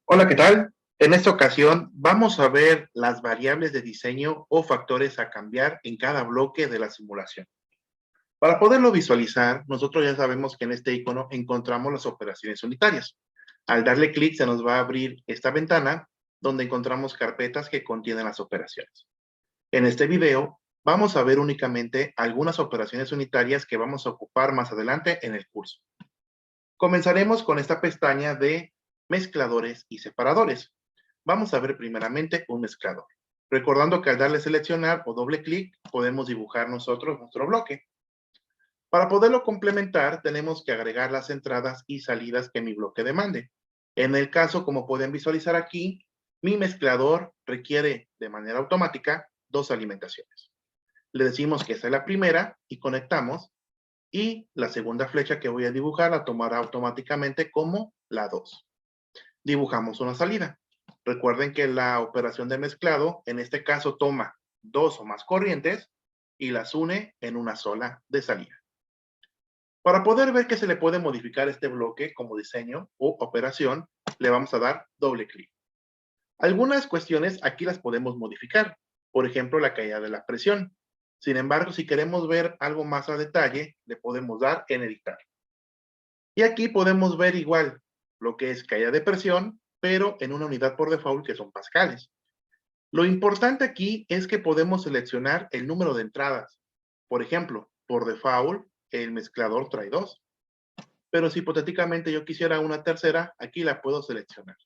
Hola, ¿qué tal? En esta ocasión vamos a ver las variables de diseño o factores a cambiar en cada bloque de la simulación. Para poderlo visualizar, nosotros ya sabemos que en este icono encontramos las operaciones unitarias. Al darle clic se nos va a abrir esta ventana donde encontramos carpetas que contienen las operaciones. En este video vamos a ver únicamente algunas operaciones unitarias que vamos a ocupar más adelante en el curso. Comenzaremos con esta pestaña de mezcladores y separadores. Vamos a ver primeramente un mezclador. Recordando que al darle seleccionar o doble clic, podemos dibujar nosotros nuestro bloque. Para poderlo complementar, tenemos que agregar las entradas y salidas que mi bloque demande. En el caso, como pueden visualizar aquí, mi mezclador requiere de manera automática dos alimentaciones. Le decimos que esa es la primera y conectamos, y la segunda flecha que voy a dibujar la tomará automáticamente como la 2. Dibujamos una salida. Recuerden que la operación de mezclado, en este caso, toma dos o más corrientes y las une en una sola de salida. Para poder ver que se le puede modificar este bloque como diseño o operación, le vamos a dar doble clic. Algunas cuestiones aquí las podemos modificar, por ejemplo, la caída de la presión. Sin embargo, si queremos ver algo más a detalle, le podemos dar en editar. Y aquí podemos ver igual lo que es caída de presión, pero en una unidad por default que son pascales. Lo importante aquí es que podemos seleccionar el número de entradas. Por ejemplo, por default, el mezclador trae dos. Pero si hipotéticamente yo quisiera una tercera, aquí la puedo seleccionar.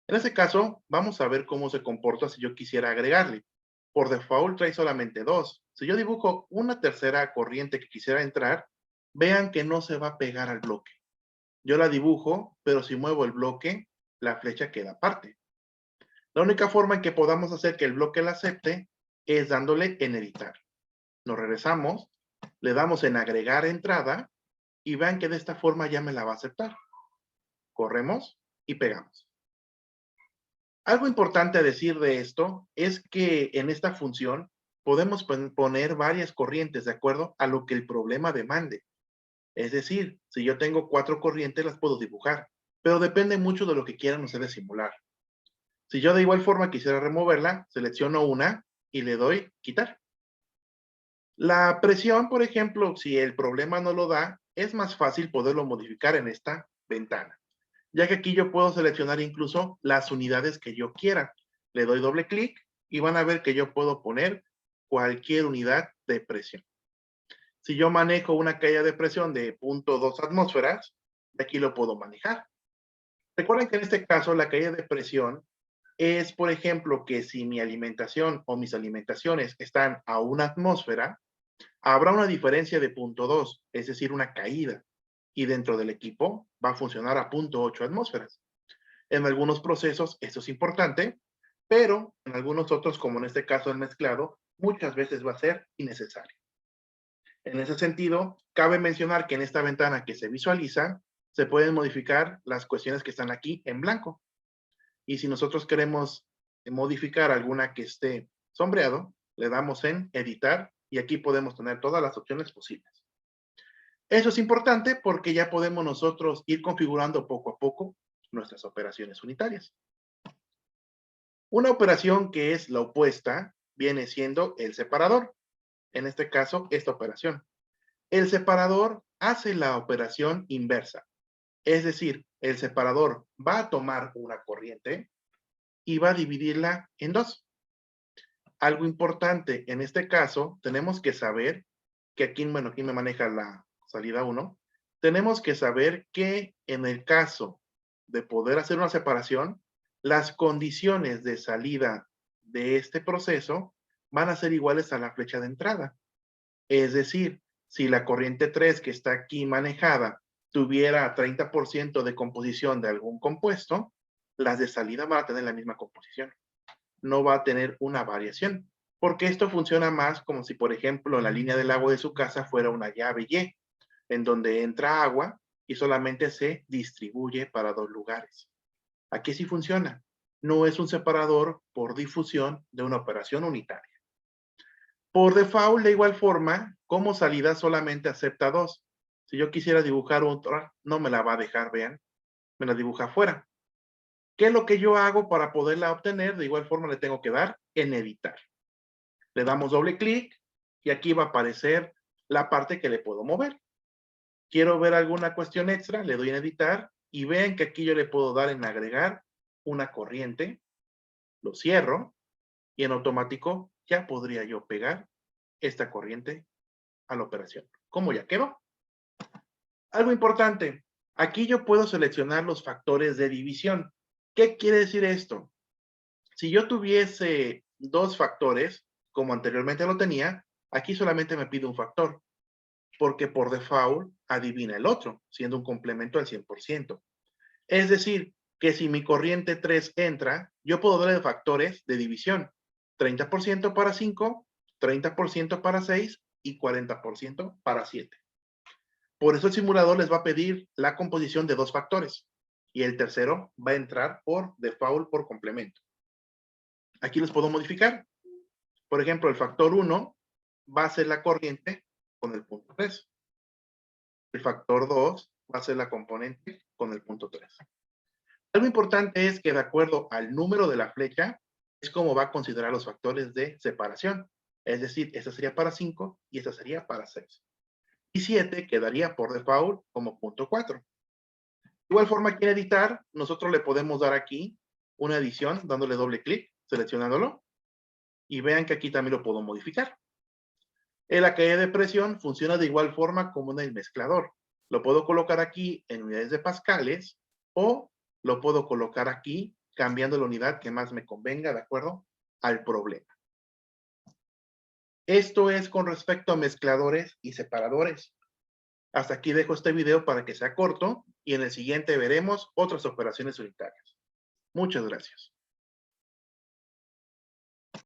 En ese caso, vamos a ver cómo se comporta si yo quisiera agregarle. Por default trae solamente dos. Si yo dibujo una tercera corriente que quisiera entrar, vean que no se va a pegar al bloque. Yo la dibujo, pero si muevo el bloque, la flecha queda aparte. La única forma en que podamos hacer que el bloque la acepte es dándole en editar. Nos regresamos, le damos en agregar entrada y vean que de esta forma ya me la va a aceptar. Corremos y pegamos. Algo importante a decir de esto es que en esta función podemos poner varias corrientes de acuerdo a lo que el problema demande. Es decir, si yo tengo cuatro corrientes, las puedo dibujar, pero depende mucho de lo que quieran ustedes simular. Si yo de igual forma quisiera removerla, selecciono una y le doy quitar. La presión, por ejemplo, si el problema no lo da, es más fácil poderlo modificar en esta ventana, ya que aquí yo puedo seleccionar incluso las unidades que yo quiera. Le doy doble clic y van a ver que yo puedo poner cualquier unidad de presión. Si yo manejo una caída de presión de 0.2 atmósferas, de aquí lo puedo manejar. Recuerden que en este caso la caída de presión es, por ejemplo, que si mi alimentación o mis alimentaciones están a una atmósfera, habrá una diferencia de 0.2, es decir, una caída. Y dentro del equipo va a funcionar a 0.8 atmósferas. En algunos procesos esto es importante, pero en algunos otros, como en este caso el mezclado, muchas veces va a ser innecesario. En ese sentido, cabe mencionar que en esta ventana que se visualiza, se pueden modificar las cuestiones que están aquí en blanco. Y si nosotros queremos modificar alguna que esté sombreado, le damos en editar y aquí podemos tener todas las opciones posibles. Eso es importante porque ya podemos nosotros ir configurando poco a poco nuestras operaciones unitarias. Una operación que es la opuesta viene siendo el separador. En este caso, esta operación. El separador hace la operación inversa. Es decir, el separador va a tomar una corriente y va a dividirla en dos. Algo importante, en este caso, tenemos que saber que aquí, bueno, aquí me maneja la salida 1, tenemos que saber que en el caso de poder hacer una separación, las condiciones de salida de este proceso van a ser iguales a la flecha de entrada. Es decir, si la corriente 3 que está aquí manejada tuviera 30% de composición de algún compuesto, las de salida van a tener la misma composición. No va a tener una variación, porque esto funciona más como si, por ejemplo, la línea del agua de su casa fuera una llave Y, en donde entra agua y solamente se distribuye para dos lugares. Aquí sí funciona. No es un separador por difusión de una operación unitaria. Por default, de igual forma, como salida solamente acepta dos. Si yo quisiera dibujar otra, no me la va a dejar, vean, me la dibuja afuera. ¿Qué es lo que yo hago para poderla obtener? De igual forma le tengo que dar en editar. Le damos doble clic y aquí va a aparecer la parte que le puedo mover. Quiero ver alguna cuestión extra, le doy en editar y vean que aquí yo le puedo dar en agregar una corriente, lo cierro y en automático ya podría yo pegar esta corriente a la operación. ¿Cómo ya quedó? Algo importante, aquí yo puedo seleccionar los factores de división. ¿Qué quiere decir esto? Si yo tuviese dos factores, como anteriormente lo tenía, aquí solamente me pide un factor, porque por default adivina el otro, siendo un complemento al 100%. Es decir, que si mi corriente 3 entra, yo puedo darle factores de división. 30% para 5, 30% para 6 y 40% para 7. Por eso el simulador les va a pedir la composición de dos factores y el tercero va a entrar por default por complemento. Aquí los puedo modificar. Por ejemplo, el factor 1 va a ser la corriente con el punto 3. El factor 2 va a ser la componente con el punto 3. Algo importante es que de acuerdo al número de la flecha, es como va a considerar los factores de separación. Es decir, esta sería para 5 y esta sería para 6. Y 7 quedaría por default como punto 4. De igual forma, aquí en editar, nosotros le podemos dar aquí una edición dándole doble clic, seleccionándolo. Y vean que aquí también lo puedo modificar. La caída de presión funciona de igual forma como en el mezclador. Lo puedo colocar aquí en unidades de pascales o lo puedo colocar aquí cambiando la unidad que más me convenga de acuerdo al problema. Esto es con respecto a mezcladores y separadores. Hasta aquí dejo este video para que sea corto y en el siguiente veremos otras operaciones unitarias. Muchas gracias.